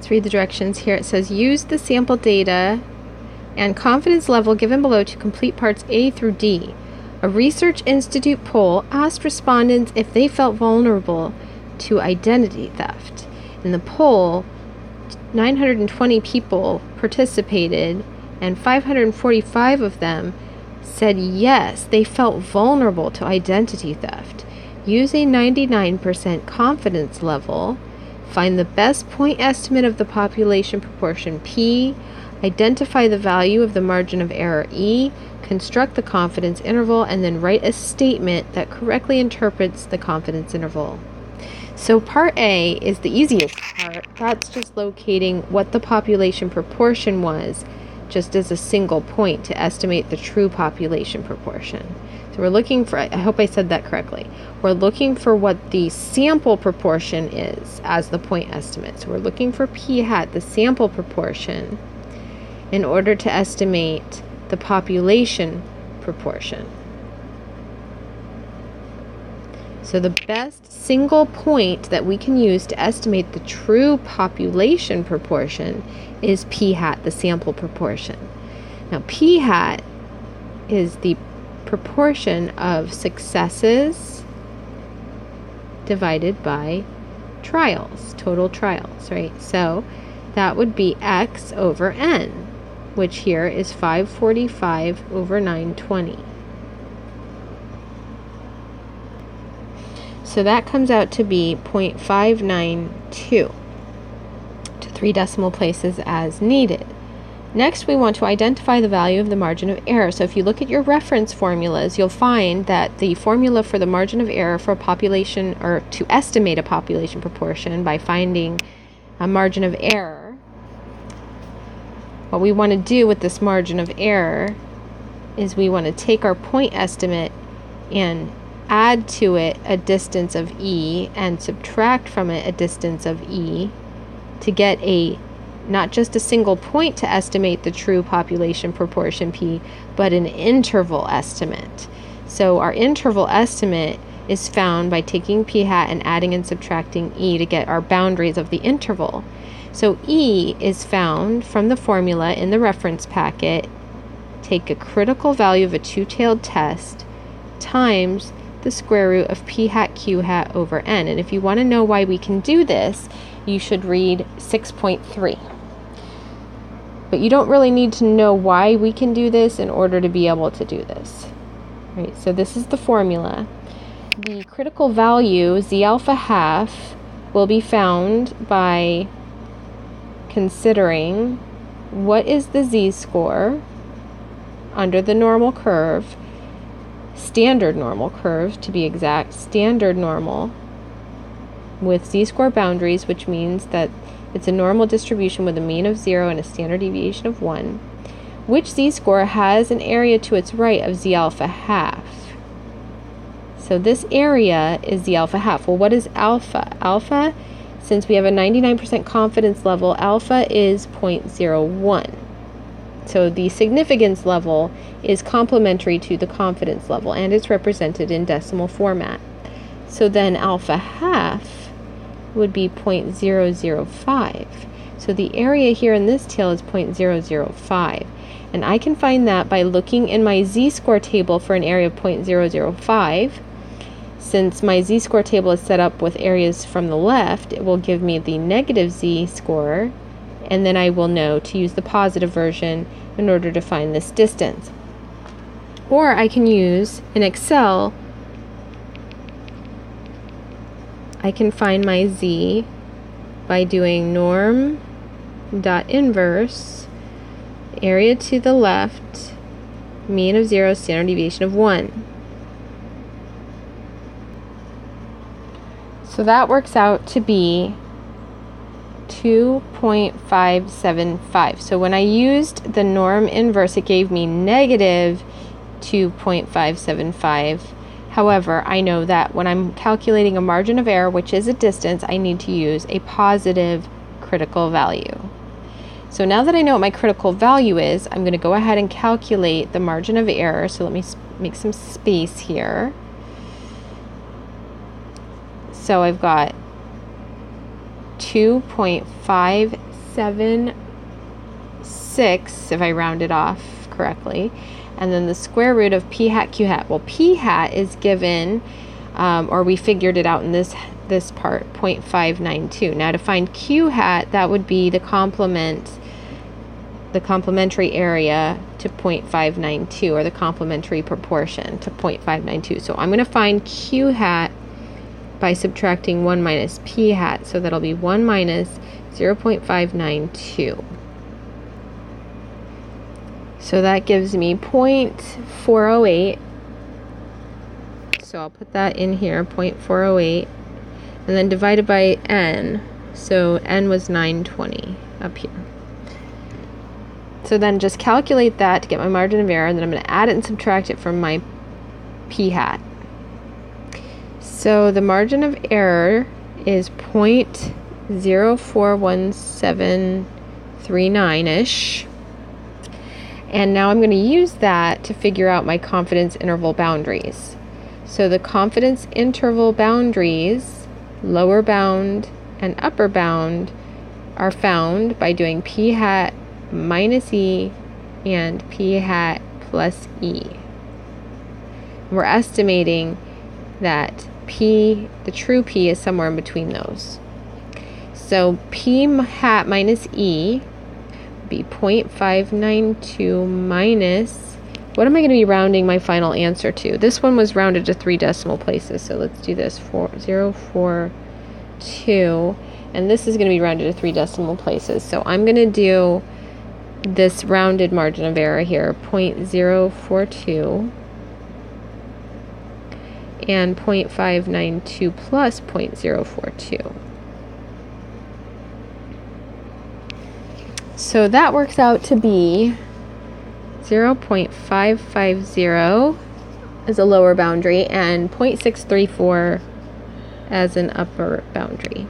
Let's read the directions here. It says, use the sample data and confidence level given below to complete parts A through D. A Research Institute poll asked respondents if they felt vulnerable to identity theft. In the poll, 920 people participated, and 545 of them said yes, they felt vulnerable to identity theft. Use a 99% confidence level. Find the best point estimate of the population proportion P. Identify the value of the margin of error E. Construct the confidence interval, and then write a statement that correctly interprets the confidence interval. So part A is the easiest part. That's just locating what the population proportion was, just as a single point to estimate the true population proportion. So we're looking for, I hope I said that correctly, we're looking for what the sample proportion is as the point estimate. So we're looking for p hat, the sample proportion, in order to estimate the population proportion. So the best single point that we can use to estimate the true population proportion is p hat, the sample proportion. Now p hat is the proportion of successes divided by trials, total trials, right? So that would be x over n, which here is 545 over 920. So that comes out to be 0.592 to 3 decimal places as needed. Next, we want to identify the value of the margin of error. So if you look at your reference formulas, you'll find that the formula for the margin of error for a population, or to estimate a population proportion by finding a margin of error, what we want to do with this margin of error is we want to take our point estimate and add to it a distance of e and subtract from it a distance of e to get not just a single point to estimate the true population proportion p, but an interval estimate. So our interval estimate is found by taking p hat and adding and subtracting e to get our boundaries of the interval. So e is found from the formula in the reference packet. Take a critical value of a two-tailed test times the square root of p hat q hat over n. And if you want to know why we can do this, you should read 6.3. But you don't really need to know why we can do this in order to be able to do this. Right, so this is the formula. The critical value, z alpha half, will be found by considering what is the z-score under the normal curve, standard normal curve to be exact, standard normal with z-score boundaries, which means that it's a normal distribution with a mean of 0 and a standard deviation of 1, which z-score has an area to its right of z alpha half. So this area is z alpha half. Well, what is alpha? Alpha, since we have a 99% confidence level, alpha is 0.01. So the significance level is complementary to the confidence level, and it's represented in decimal format. So then alpha half would be 0.005. So the area here in this tail is 0.005. And I can find that by looking in my z-score table for an area of 0.005. Since my z-score table is set up with areas from the left, it will give me the negative z-score, and then I will know to use the positive version in order to find this distance. Or I can use in Excel, I can find my z by doing norm dot inverse, area to the left, mean of 0, standard deviation of 1. So that works out to be 2.575. So when I used the norm inverse, it gave me negative 2.575. However, I know that when I'm calculating a margin of error, which is a distance, I need to use a positive critical value. So now that I know what my critical value is, I'm going to go ahead and calculate the margin of error. So let me make some space here. So I've got 2.575 0.76 if I round it off correctly, and then the square root of p hat q hat. Well, p hat is given, or we figured it out in this part, 0.592. Now to find q hat, that would be the complementary area to 0.592, or the complementary proportion to 0.592. So I'm going to find q hat by subtracting 1 minus p hat, so that'll be 1 minus 0.592. So that gives me 0.408. So I'll put that in here, 0.408, and then divided by n. So n was 920 up here. So then just calculate that to get my margin of error, and then I'm going to add it and subtract it from my p hat. So the margin of error is 0.041739-ish. And now I'm going to use that to figure out my confidence interval boundaries. So the confidence interval boundaries, lower bound and upper bound, are found by doing p hat minus e and p hat plus e. We're estimating that p, the true p, is somewhere in between those. So p hat minus e would be 0.592 minus, what am I going to be rounding my final answer to? This one was rounded to 3 decimal places, so let's do this, 0.042, and this is going to be rounded to 3 decimal places. So I'm going to do this rounded margin of error here, 0.042 and 0.592 plus 0.042. So that works out to be 0.550 as a lower boundary and 0.634 as an upper boundary.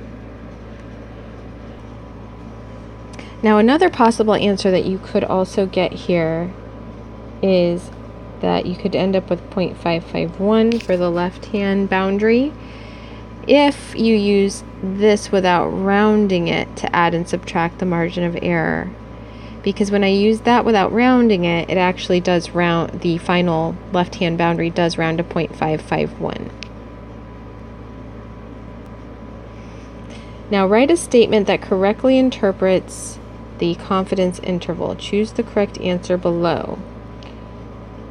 Now another possible answer that you could also get here is that you could end up with 0.551 for the left-hand boundary if you use this without rounding it to add and subtract the margin of error. Because when I use that without rounding it, it actually does round, the final left-hand boundary does round to 0.551. Now write a statement that correctly interprets the confidence interval. Choose the correct answer below.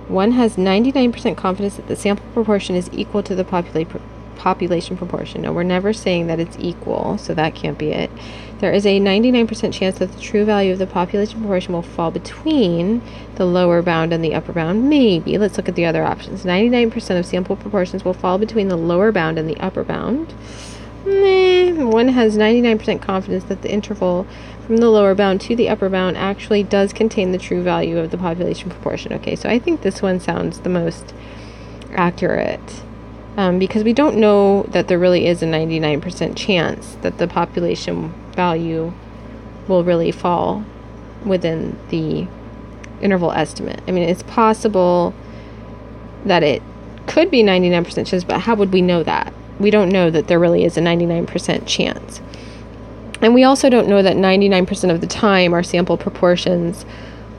One has 99% confidence that the sample proportion is equal to the population proportion. No, we're never saying that it's equal, so that can't be it. There is a 99% chance that the true value of the population proportion will fall between the lower bound and the upper bound. Maybe. Let's look at the other options. 99% of sample proportions will fall between the lower bound and the upper bound. One has 99% confidence that the interval from the lower bound to the upper bound actually does contain the true value of the population proportion. Okay, so I think this one sounds the most accurate, because we don't know that there really is a 99% chance that the population value will really fall within the interval estimate. I mean, it's possible that it could be 99% chance, but how would we know that? We don't know that there really is a 99% chance. And we also don't know that 99% of the time our sample proportions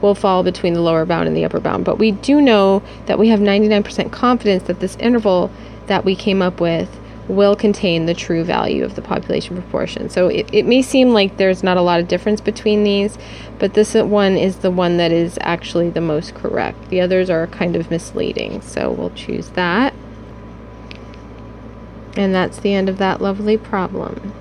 will fall between the lower bound and the upper bound. But we do know that we have 99% confidence that this interval that we came up with will contain the true value of the population proportion. So it may seem like there's not a lot of difference between these, but this one is the one that is actually the most correct. The others are kind of misleading, so we'll choose that. And that's the end of that lovely problem.